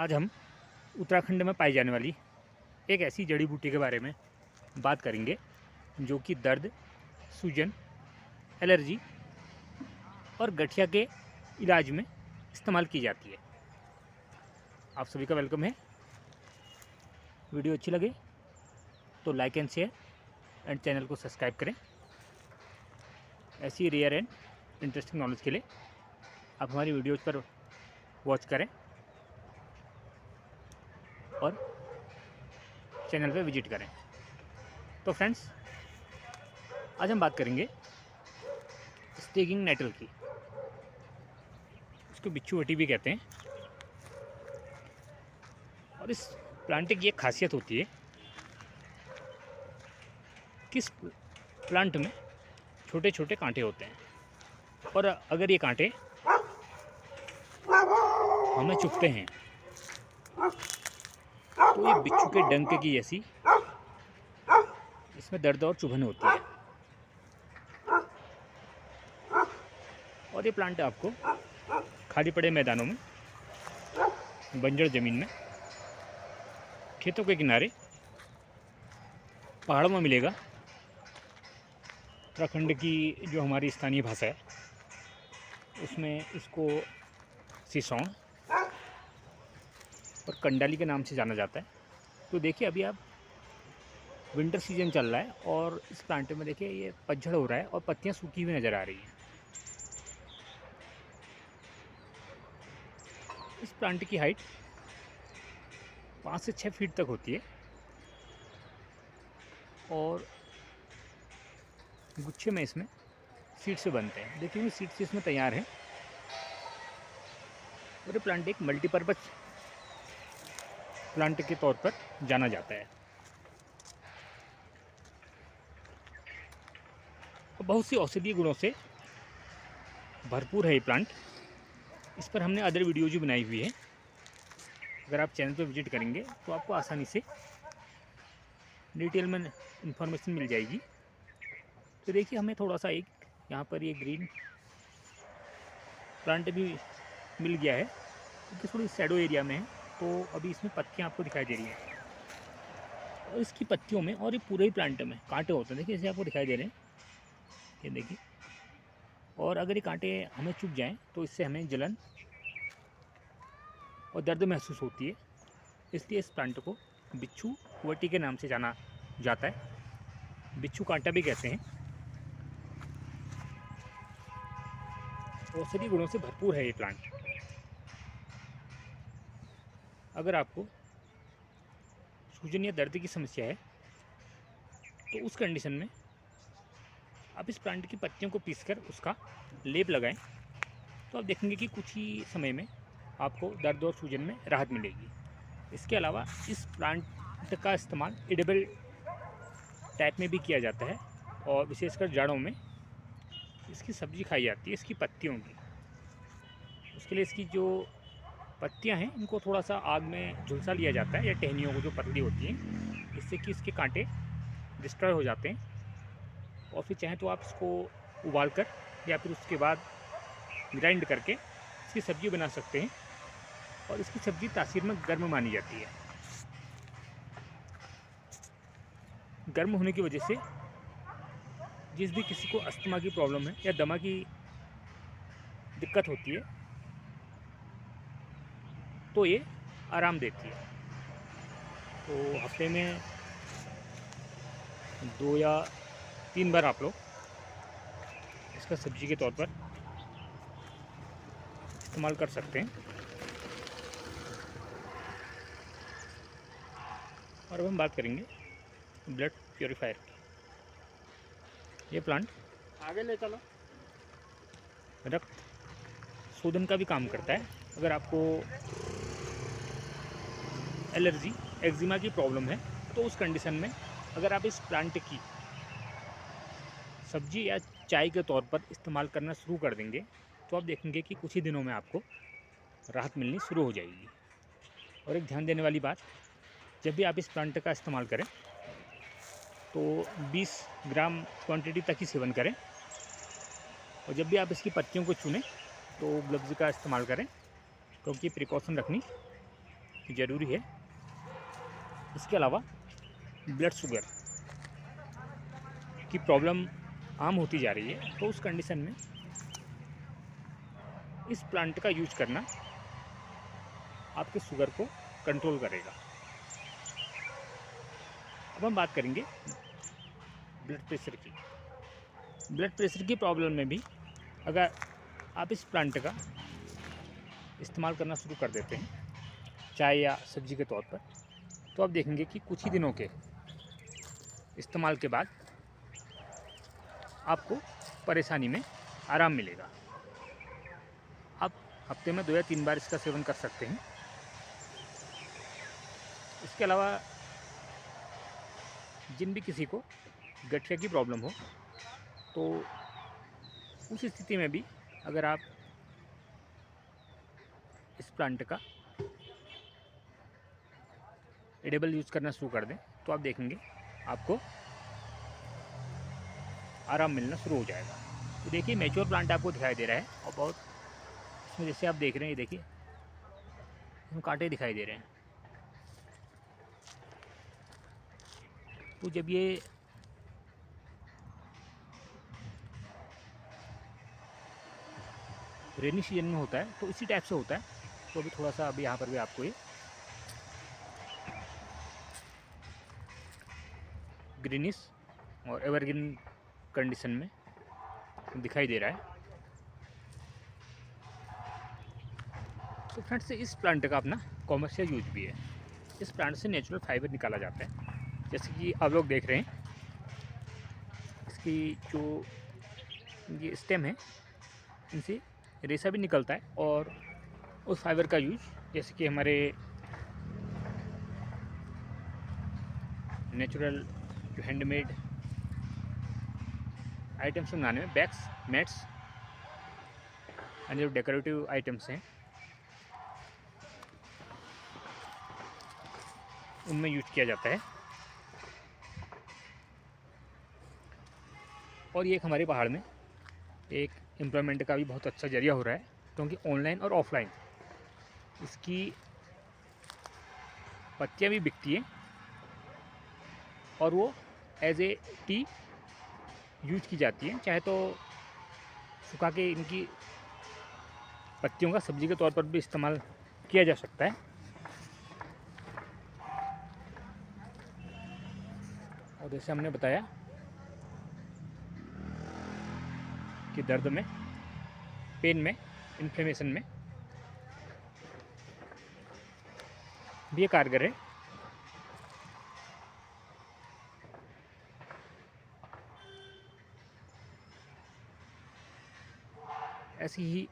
आज हम उत्तराखंड में पाई जाने वाली एक ऐसी जड़ी बूटी के बारे में बात करेंगे जो कि दर्द, सूजन, एलर्जी और गठिया के इलाज में इस्तेमाल की जाती है। आप सभी का वेलकम है। वीडियो अच्छी लगे तो like and share and channel को सब्सक्राइब करें। ऐसी रेयर एंड इंटरेस्टिंग नॉलेज के लिए आप हमारी वीडियोज़ पर वॉच करें और चैनल पे विजिट करें। तो फ्रेंड्स, आज हम बात करेंगे स्टिंगिंग नेटल की। इसको बिच्छूवटी भी कहते हैं। और इस प्लांट की एक खासियत होती है कि इस प्लांट में छोटे छोटे कांटे होते हैं और अगर ये कांटे हमें चुभते हैं तो ये बिच्छू के डंक की जैसी इसमें दर्द और चुभन होती है। और ये प्लांट आपको खाली पड़े मैदानों में, बंजर ज़मीन में, खेतों के किनारे, पहाड़ों में मिलेगा। उत्तराखंड की जो हमारी स्थानीय भाषा है उसमें इसको सिसौन और कंडाली के नाम से जाना जाता है। तो देखिए, अभी आप विंटर सीजन चल रहा है और इस प्लांट में देखिए ये पतझड़ हो रहा है और पत्तियां सूखी हुई नज़र आ रही हैं। इस प्लांट की हाइट 5 से 6 फीट तक होती है और गुच्छे में इसमें सीड से बनते हैं। देखिए, सीड से इसमें तैयार है। और ये प्लांट एक मल्टीपर्पज़ प्लांट के तौर पर जाना जाता है। और बहुत सी औषधीय गुणों से भरपूर है ये प्लांट। इस पर हमने अदर वीडियोज भी बनाई हुई है। अगर आप चैनल पर विजिट करेंगे तो आपको आसानी से डिटेल में इंफॉर्मेशन मिल जाएगी। तो देखिए, हमें थोड़ा सा एक यहाँ पर ये ग्रीन प्लांट भी मिल गया है क्योंकि थोड़ी शैडो एरिया में है। तो अभी इसमें पत्तियाँ आपको दिखाई दे रही हैं और इसकी पत्तियों में और ये पूरे ही प्लांट में कांटे होते हैं। देखिए, इसे आपको दिखाई दे रहे हैं, ये देखिए। और अगर ये कांटे हमें चुभ जाएं तो इससे हमें जलन और दर्द महसूस होती है। इसलिए इस प्लांट को बिच्छूवटी के नाम से जाना जाता है। बिच्छू कांटा भी कहते हैं। औषधीय गुणों से भरपूर है ये प्लांट। अगर आपको सूजन या दर्द की समस्या है तो उस कंडीशन में आप इस प्लांट की पत्तियों को पीसकर उसका लेप लगाएं तो आप देखेंगे कि कुछ ही समय में आपको दर्द और सूजन में राहत मिलेगी। इसके अलावा इस प्लांट का इस्तेमाल एडिबल टाइप में भी किया जाता है और विशेषकर जाड़ों में इसकी सब्ज़ी खाई जाती है, इसकी पत्तियों की। उसके लिए इसकी जो पत्तियां हैं इनको थोड़ा सा आग में झुलसा लिया जाता है, या टहनियों को जो पतली होती हैं, इससे कि इसके कांटे डिस्ट्रॉय हो जाते हैं। और फिर चाहें तो आप इसको उबाल कर या फिर उसके बाद ग्राइंड करके इसकी सब्ज़ी बना सकते हैं। और इसकी सब्ज़ी तासीर में गर्म मानी जाती है। गर्म होने की वजह से जिस भी किसी को अस्थमा की प्रॉब्लम है या दमा की दिक्कत होती है तो ये आराम देती है। तो हफ्ते में 2 या 3 बार आप लोग इसका सब्जी के तौर पर इस्तेमाल कर सकते हैं। और अब हम बात करेंगे ब्लड प्योरीफायर की। ये प्लांट आगे ले चलो। रक्त शोधन का भी काम करता है। अगर आपको एलर्जी, एक्जिमा की प्रॉब्लम है तो उस कंडीशन में अगर आप इस प्लांट की सब्जी या चाय के तौर पर इस्तेमाल करना शुरू कर देंगे तो आप देखेंगे कि कुछ ही दिनों में आपको राहत मिलनी शुरू हो जाएगी। और एक ध्यान देने वाली बात, जब भी आप इस प्लांट का इस्तेमाल करें तो 20 ग्राम क्वांटिटी तक ही सेवन करें। और जब भी आप इसकी पत्तियों को चुनें तो ग्लव्स का इस्तेमाल करें क्योंकि प्रिकॉशन रखनी ज़रूरी है। इसके अलावा ब्लड शुगर की प्रॉब्लम आम होती जा रही है, तो उस कंडीशन में इस प्लांट का यूज करना आपके शुगर को कंट्रोल करेगा। अब हम बात करेंगे ब्लड प्रेशर की। ब्लड प्रेशर की प्रॉब्लम में भी अगर आप इस प्लांट का इस्तेमाल करना शुरू कर देते हैं चाय या सब्जी के तौर पर, तो आप देखेंगे कि कुछ ही दिनों के इस्तेमाल के बाद आपको परेशानी में आराम मिलेगा। आप हफ्ते में 2 या 3 बार इसका सेवन कर सकते हैं। इसके अलावा जिन भी किसी को गठिया की प्रॉब्लम हो, तो उस स्थिति में भी अगर आप इस प्लांट का एडिबल यूज़ करना शुरू कर दें, तो आप देखेंगे आपको आराम मिलना शुरू हो जाएगा। तो देखिए मैच्योर प्लांट आपको दिखाई दे रहा है, और बहुत इसमें जैसे आप देख रहे हैं, ये देखिए इसमें कांटे दिखाई दे रहे हैं। तो जब ये रेनी सीजन में होता है तो इसी टाइप से होता है। तो अभी थोड़ा सा अभी यहाँ पर भी आपको ये ग्रीनिश और एवरग्रीन कंडीशन में दिखाई दे रहा है। तो फ्रेंड्स इस प्लांट का अपना कॉमर्शियल यूज भी है। इस प्लांट से नेचुरल फाइबर निकाला जाता है, जैसे कि आप लोग देख रहे हैं इसकी जो ये स्टेम है इनसे रेशा भी निकलता है, और उस फाइबर का यूज जैसे कि हमारे नेचुरल जो हैंडमेड आइटम्स बनाने में, बैग्स, मैट्स, अन्य जो डेकोरेटिव आइटम्स हैं उनमें यूज किया जाता है। और ये एक हमारे पहाड़ में एक एम्प्लॉयमेंट का भी बहुत अच्छा जरिया हो रहा है, क्योंकि ऑनलाइन और ऑफलाइन इसकी पत्तियाँ भी बिकती हैं और वो एज ए टी यूज की जाती हैं। चाहे तो सुखा के इनकी पत्तियों का सब्जी के तौर पर भी इस्तेमाल किया जा सकता है। और जैसे हमने बताया कि दर्द में, पेन में, इन्फ्लेमेशन में भी ये कारगर है। ऐसी ही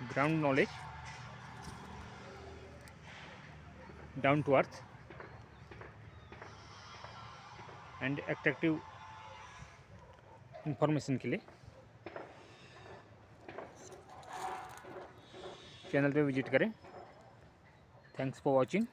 ground knowledge, down to earth and attractive information के लिए चैनल पे विजिट करें। Thanks for watching.